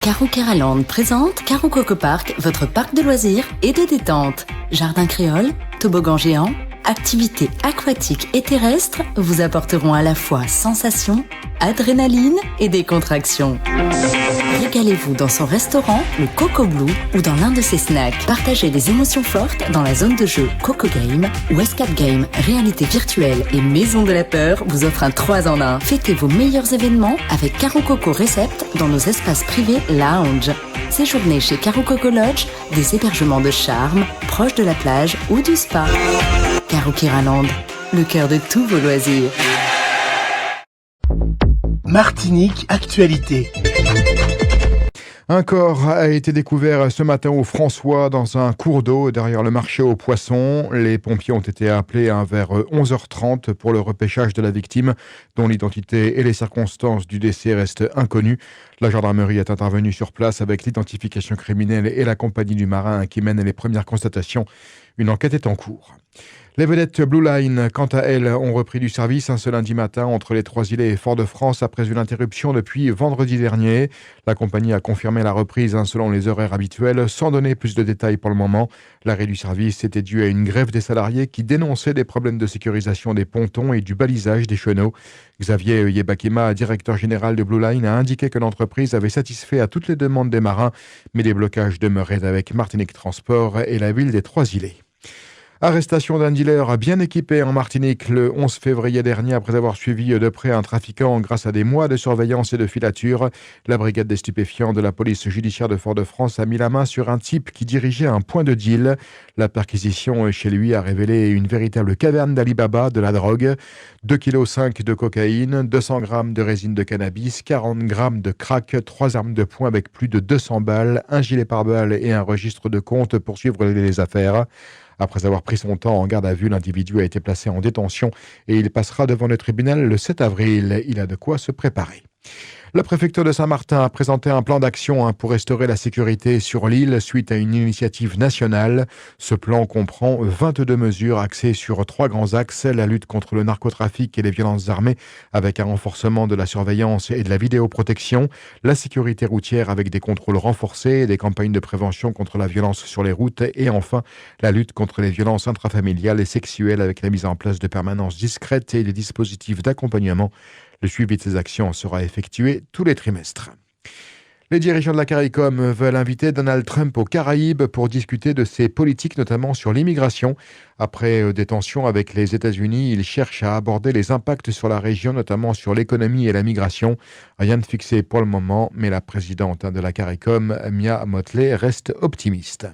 Caro Keraland présente Caro Coco Park, votre parc de loisirs et de détente. Jardin créole, toboggan géant, activités aquatiques et terrestres vous apporteront à la fois sensations, adrénaline et décontraction. Régalez-vous dans son restaurant, le Coco Blue, ou dans l'un de ses snacks. Partagez des émotions fortes dans la zone de jeu Coco Game, où Escape Game, réalité virtuelle et Maison de la Peur vous offre un 3 en 1. Fêtez vos meilleurs événements avec Caro Coco Recept dans nos espaces privés lounge. Séjournez chez Caro Coco Lodge, des hébergements de charme, proches de la plage ou du spa. Caro Keraland, le cœur de tous vos loisirs. Martinique Actualité. Un corps a été découvert ce matin au François dans un cours d'eau derrière le marché aux poissons. Les pompiers ont été appelés vers 11h30 pour le repêchage de la victime, dont l'identité et les circonstances du décès restent inconnues. La gendarmerie est intervenue sur place avec l'identification criminelle et la compagnie du marin qui mène les premières constatations. Une enquête est en cours. Les vedettes Blue Line, quant à elles, ont repris du service ce lundi matin entre les Trois-Îlets et Fort-de-France après une interruption depuis vendredi dernier. La compagnie a confirmé la reprise selon les horaires habituels, sans donner plus de détails pour le moment. L'arrêt du service était dû à une grève des salariés qui dénonçaient des problèmes de sécurisation des pontons et du balisage des chenaux. Xavier Yebakema, directeur général de Blue Line, a indiqué que l'entreprise avait satisfait à toutes les demandes des marins, mais des blocages demeuraient avec Martinique Transport et la ville des Trois-Îlets. Arrestation d'un dealer bien équipé en Martinique le 11 février dernier après avoir suivi de près un trafiquant grâce à des mois de surveillance et de filature. La brigade des stupéfiants de la police judiciaire de Fort-de-France a mis la main sur un type qui dirigeait un point de deal. La perquisition chez lui a révélé une véritable caverne d'Alibaba de la drogue. 2,5 kg de cocaïne, 200 grammes de résine de cannabis, 40 grammes de crack, 3 armes de poing avec plus de 200 balles, un gilet pare-balles et un registre de compte pour suivre les affaires. Après avoir pris son temps en garde à vue, l'individu a été placé en détention et il passera devant le tribunal le 7 avril. Il a de quoi se préparer. La préfecture de Saint-Martin a présenté un plan d'action pour restaurer la sécurité sur l'île suite à une initiative nationale. Ce plan comprend 22 mesures axées sur 3 grands axes, la lutte contre le narcotrafic et les violences armées avec un renforcement de la surveillance et de la vidéoprotection, la sécurité routière avec des contrôles renforcés, des campagnes de prévention contre la violence sur les routes et enfin la lutte contre les violences intrafamiliales et sexuelles avec la mise en place de permanences discrètes et des dispositifs d'accompagnement. Le suivi de ces actions sera effectué tous les trimestres. Les dirigeants de la CARICOM veulent inviter Donald Trump aux Caraïbes pour discuter de ses politiques, notamment sur l'immigration. Après des tensions avec les États-Unis, il cherche à aborder les impacts sur la région, notamment sur l'économie et la migration. Rien de fixé pour le moment, mais la présidente de la CARICOM, Mia Motley, reste optimiste.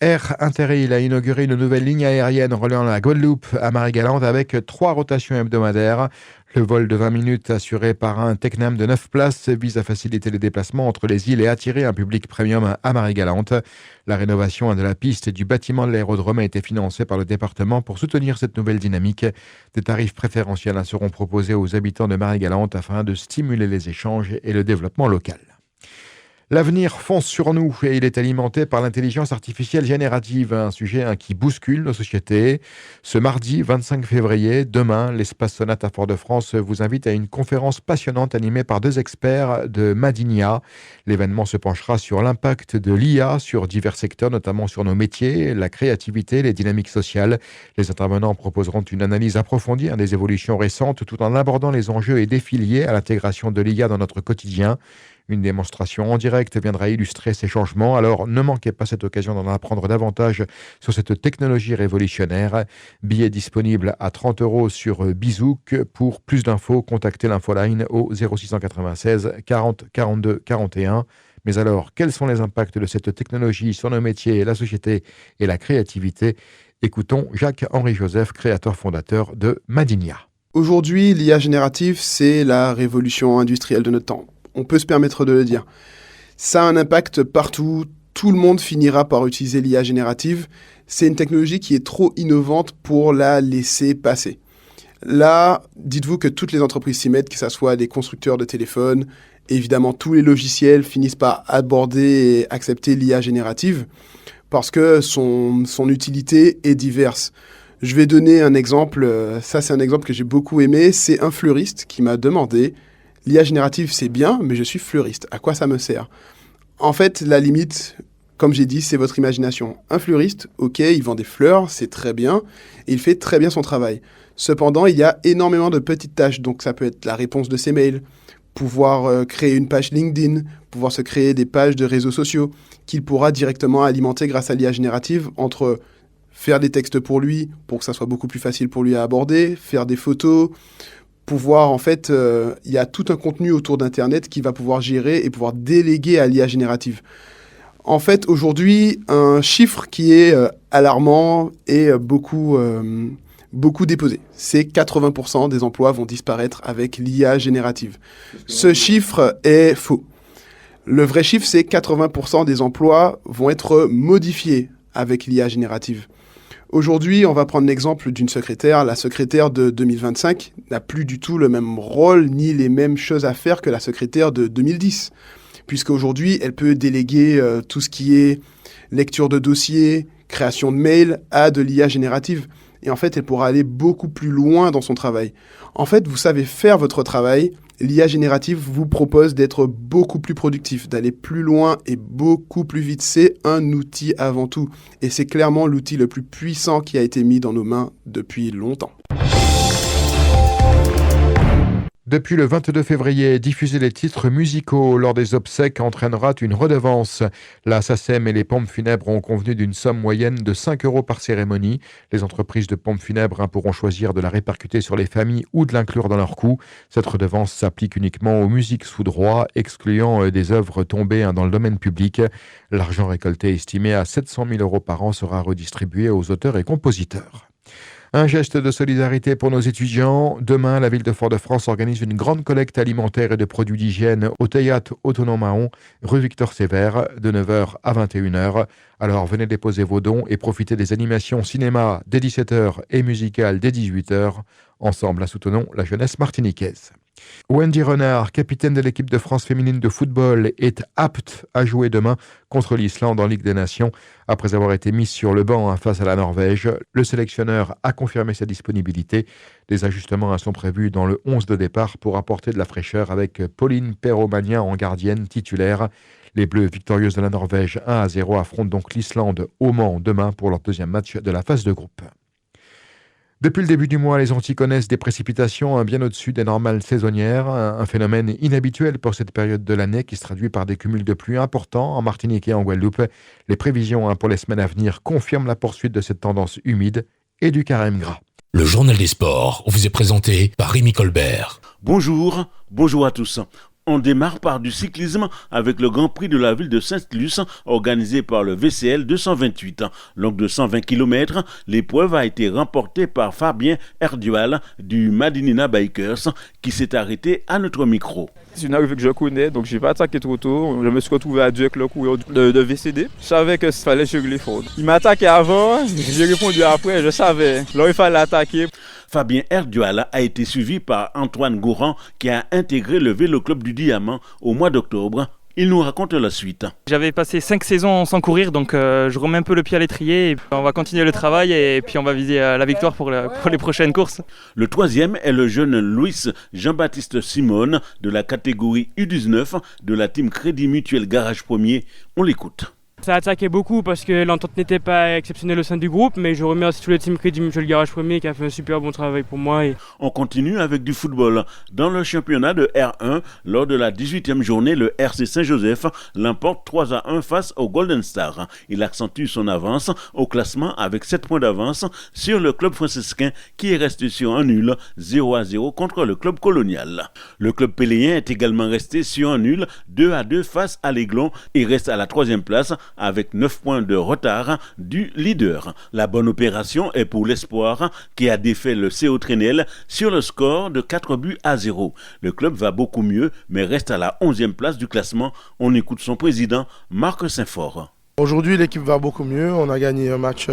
Air Interrail a inauguré une nouvelle ligne aérienne reliant la Guadeloupe à Marie-Galante avec 3 rotations hebdomadaires. Le vol de 20 minutes assuré par un Tecnam de 9 places vise à faciliter les déplacements entre les îles et attirer un public premium à Marie-Galante. La rénovation de la piste et du bâtiment de l'aérodrome a été financée par le département pour soutenir cette nouvelle dynamique. Des tarifs préférentiels seront proposés aux habitants de Marie-Galante afin de stimuler les échanges et le développement local. L'avenir fonce sur nous et il est alimenté par l'intelligence artificielle générative, un sujet qui bouscule nos sociétés. Ce mardi 25 février, demain, l'Espace Sonate à Fort-de-France vous invite à une conférence passionnante animée par 2 experts de Madinia. L'événement se penchera sur l'impact de l'IA sur divers secteurs, notamment sur nos métiers, la créativité, les dynamiques sociales. Les intervenants proposeront une analyse approfondie des évolutions récentes tout en abordant les enjeux et défis liés à l'intégration de l'IA dans notre quotidien. Une démonstration en direct viendra illustrer ces changements, alors ne manquez pas cette occasion d'en apprendre davantage sur cette technologie révolutionnaire. Billet disponible à 30 € sur Bizouk. Pour plus d'infos, contactez l'infoline au 0696 40 42 41. Mais alors, quels sont les impacts de cette technologie sur nos métiers, la société et la créativité? Écoutons Jacques-Henri Joseph, créateur fondateur de Madinia. Aujourd'hui, l'IA générative, c'est la révolution industrielle de notre temps. On peut se permettre de le dire. Ça a un impact partout. Tout le monde finira par utiliser l'IA générative. C'est une technologie qui est trop innovante pour la laisser passer. Là, dites-vous que toutes les entreprises s'y mettent, que ce soit des constructeurs de téléphones, évidemment tous les logiciels finissent par aborder et accepter l'IA générative parce que son utilité est diverse. Je vais donner un exemple. Ça, c'est un exemple que j'ai beaucoup aimé. C'est un fleuriste qui m'a demandé: l'IA générative, c'est bien, mais je suis fleuriste. À quoi ça me sert? En fait, la limite, comme j'ai dit, c'est votre imagination. Un fleuriste, ok, il vend des fleurs, c'est très bien, et il fait très bien son travail. Cependant, il y a énormément de petites tâches, donc ça peut être la réponse de ses mails, pouvoir créer une page LinkedIn, pouvoir se créer des pages de réseaux sociaux qu'il pourra directement alimenter grâce à l'IA générative entre faire des textes pour lui, pour que ça soit beaucoup plus facile pour lui à aborder, faire des photos, pouvoir, en fait, il y a tout un contenu autour d'Internet qu'il va pouvoir gérer et pouvoir déléguer à l'IA générative. En fait, aujourd'hui, un chiffre qui est alarmant et beaucoup déposé. C'est 80% des emplois vont disparaître avec l'IA générative. Ce chiffre est faux. Le vrai chiffre, c'est 80% des emplois vont être modifiés avec l'IA générative. Aujourd'hui, on va prendre l'exemple d'une secrétaire. La secrétaire de 2025 n'a plus du tout le même rôle ni les mêmes choses à faire que la secrétaire de 2010. Puisqu'aujourd'hui, elle peut déléguer tout ce qui est lecture de dossiers, création de mails à de l'IA générative. Et en fait, elle pourra aller beaucoup plus loin dans son travail. En fait, vous savez faire votre travail. L'IA générative vous propose d'être beaucoup plus productif, d'aller plus loin et beaucoup plus vite. C'est un outil avant tout. Et c'est clairement l'outil le plus puissant qui a été mis dans nos mains depuis longtemps. Depuis le 22 février, diffuser les titres musicaux lors des obsèques entraînera une redevance. La SACEM et les pompes funèbres ont convenu d'une somme moyenne de 5 € par cérémonie. Les entreprises de pompes funèbres pourront choisir de la répercuter sur les familles ou de l'inclure dans leurs coûts. Cette redevance s'applique uniquement aux musiques sous droit, excluant des œuvres tombées dans le domaine public. L'argent récolté, estimé à 700 000 € par an, sera redistribué aux auteurs et compositeurs. Un geste de solidarité pour nos étudiants. Demain, la ville de Fort-de-France organise une grande collecte alimentaire et de produits d'hygiène au Théâtre Autonome-Mahon, rue Victor Sévère, de 9h à 21h. Alors venez déposer vos dons et profitez des animations cinéma dès 17h et musicales dès 18h. Ensemble, soutenons la jeunesse martiniquaise. Wendy Renard, capitaine de l'équipe de France féminine de football, est apte à jouer demain contre l'Islande en Ligue des Nations. Après avoir été mise sur le banc face à la Norvège, le sélectionneur a confirmé sa disponibilité. Des ajustements sont prévus dans le 11 de départ pour apporter de la fraîcheur avec Pauline Perromagnan en gardienne titulaire. Les Bleus, victorieuses de la Norvège 1-0, affrontent donc l'Islande au Mans demain pour leur deuxième match de la phase de groupe. Depuis le début du mois, les Antilles connaissent des précipitations bien au-dessus des normales saisonnières, un phénomène inhabituel pour cette période de l'année qui se traduit par des cumuls de pluie importants en Martinique et en Guadeloupe. Les prévisions pour les semaines à venir confirment la poursuite de cette tendance humide et du carême gras. Le journal des sports vous est présenté par Rémi Colbert. Bonjour à tous. On démarre par du cyclisme avec le Grand Prix de la ville de Sainte-Luce organisé par le VCL 228. Longue de 120 km, l'épreuve a été remportée par Fabien Erdual du Madinina Bikers qui s'est arrêté à notre micro. C'est une arrivée que je connais, donc je n'ai pas attaqué trop tôt. Je me suis retrouvé à deux avec le coureur de VCD. Je savais qu'il fallait gérer les fautes. Il m'a attaqué avant, j'ai répondu après, je savais. Là, il fallait attaquer. Fabien Erdual a été suivi par Antoine Gourand qui a intégré le Vélo Club du Diamant au mois d'octobre. Il nous raconte la suite. J'avais passé 5 saisons sans courir, donc je remets un peu le pied à l'étrier. Et on va continuer le travail et puis on va viser la victoire pour les prochaines courses. Le troisième est le jeune Louis Jean-Baptiste Simone de la catégorie U19 de la team Crédit Mutuel Garage Premier. On l'écoute. Ça a attaqué beaucoup parce que l'entente n'était pas exceptionnelle au sein du groupe, mais je remercie tout le team Crédit Mutuel Garage Premier qui a fait un super bon travail pour moi. On continue avec du football. Dans le championnat de R1, lors de la 18e journée, le RC Saint-Joseph l'emporte 3-1 face au Golden Star. Il accentue son avance au classement avec 7 points d'avance sur le club franciscain qui est resté sur un nul 0-0 contre le club colonial. Le club péléen est également resté sur un nul 2-2 face à l'Aiglon et reste à la 3e place avec 9 points de retard du leader. La bonne opération est pour l'Espoir qui a défait le CO Trenel sur le score de 4-0. Le club va beaucoup mieux mais reste à la 11e place du classement. On écoute son président Marc Saint-Fort. Aujourd'hui, l'équipe va beaucoup mieux. On a gagné un match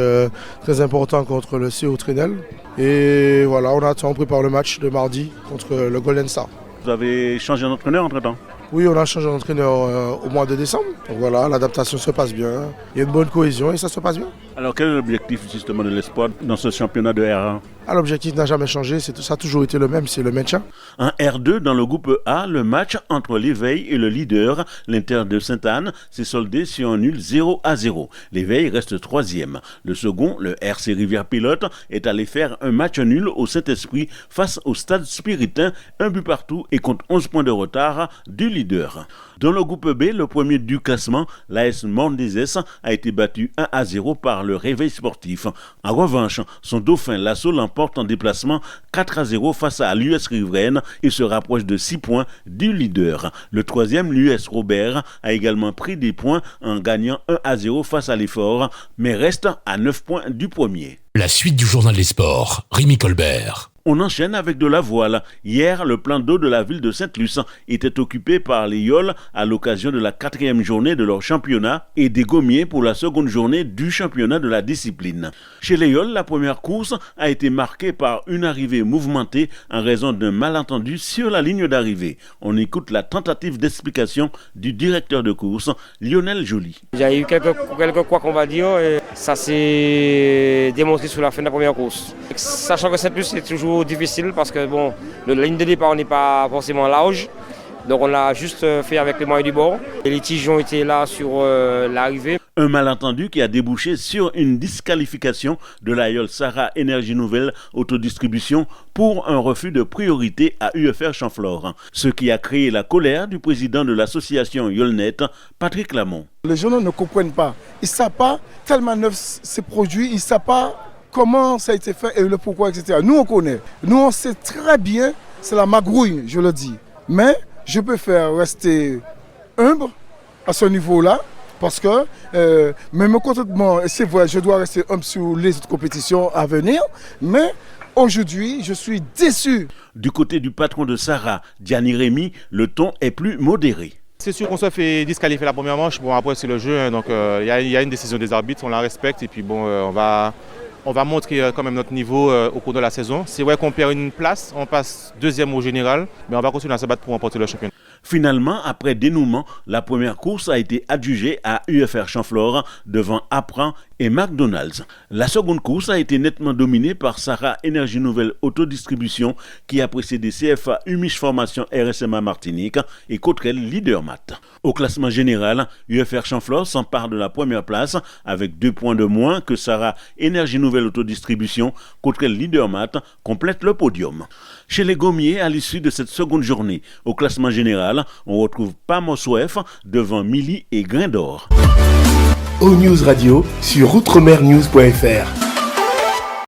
très important contre le CO Trenel. Et voilà, on prépare le match de mardi contre le Golden Star. Vous avez changé d'entraîneur entre-temps ? Oui, on a changé d'entraîneur au mois de décembre. Donc voilà, l'adaptation se passe bien. Il y a une bonne cohésion et ça se passe bien. Alors quel est l'objectif justement de l'Espoir dans ce championnat de R1 ? L'objectif n'a jamais changé, ça a toujours été le même, c'est le maintien. En R2, dans le groupe A, le match entre l'Éveil et le leader, l'Inter de Sainte-Anne, s'est soldé sur un nul 0-0. L'Éveil reste 3e. Le second, le RC Rivière-Pilote, est allé faire un match nul au Saint-Esprit face au Stade Spiritain, 1 but partout et compte 11 points de retard du leader. Dans le groupe B, le premier du classement, l'AS Mordésès a été battu 1-0 par le Réveil Sportif. En revanche, son dauphin Lasso l'emporte en déplacement 4-0 face à l'US Riveraine et se rapproche de 6 points du leader. Le troisième, l'US Robert, a également pris des points en gagnant 1-0 face à l'Effort, mais reste à 9 points du premier. La suite du journal des sports, Rémi Colbert. On enchaîne avec de la voile. Hier, le plan d'eau de la ville de Sainte-Luce était occupé par les Yoles à l'occasion de la 4e journée de leur championnat et des Gommiers pour la seconde journée du championnat de la discipline. Chez les Yoles, la première course a été marquée par une arrivée mouvementée en raison d'un malentendu sur la ligne d'arrivée. On écoute la tentative d'explication du directeur de course, Lionel Joly. Il y a eu quelques quoi qu'on va dire, et ça s'est démontré sur la fin de la première course. Sachant que Sainte-Luce c'est toujours difficile parce que bon, la ligne de départ n'est pas forcément large, donc on l'a juste fait avec les moyens du bord. Les litiges ont été là sur l'arrivée. Un malentendu qui a débouché sur une disqualification de la Yole Sahara Énergie Nouvelle Autodistribution pour un refus de priorité à UFR Chamflore, ce qui a créé la colère du président de l'association Yolnet, Patrick Lamont. Les gens ne comprennent pas, ils ne savent pas tellement neuf ces produits, ils ne savent pas comment ça a été fait et le pourquoi, etc. Nous on connaît, nous on sait très bien, c'est la magrouille, je le dis. Mais je préfère rester humble à ce niveau-là, parce que même concrètement, c'est vrai, je dois rester humble sur les autres compétitions à venir, mais aujourd'hui, je suis déçu. Du côté du patron de Sarah, Diani Rémy, le ton est plus modéré. C'est sûr qu'on se fait disqualifier la première manche, bon après c'est le jeu, hein, donc il y a une décision des arbitres, on la respecte et puis bon, on va montrer quand même notre niveau au cours de la saison. C'est vrai qu'on perd une place, on passe 2e au général, mais on va continuer à se battre pour remporter le championnat. Finalement, après dénouement, la première course a été adjugée à UFR Chamflore devant Apran et McDonald's. La seconde course a été nettement dominée par Sahara Énergie Nouvelle Autodistribution qui a précédé CFA Humich Formation RSMA Martinique et Cotrel Leadermat. Au classement général, UFR Chamflore s'empare de la première place avec 2 points de moins que Sahara Énergie Nouvelle Autodistribution. Cotrel Leadermat complète le podium. Chez les Gommiers, à l'issue de cette seconde journée, au classement général, on retrouve Pamosouef devant Mili et Grain d'Or. O-News Radio sur outremernews.fr.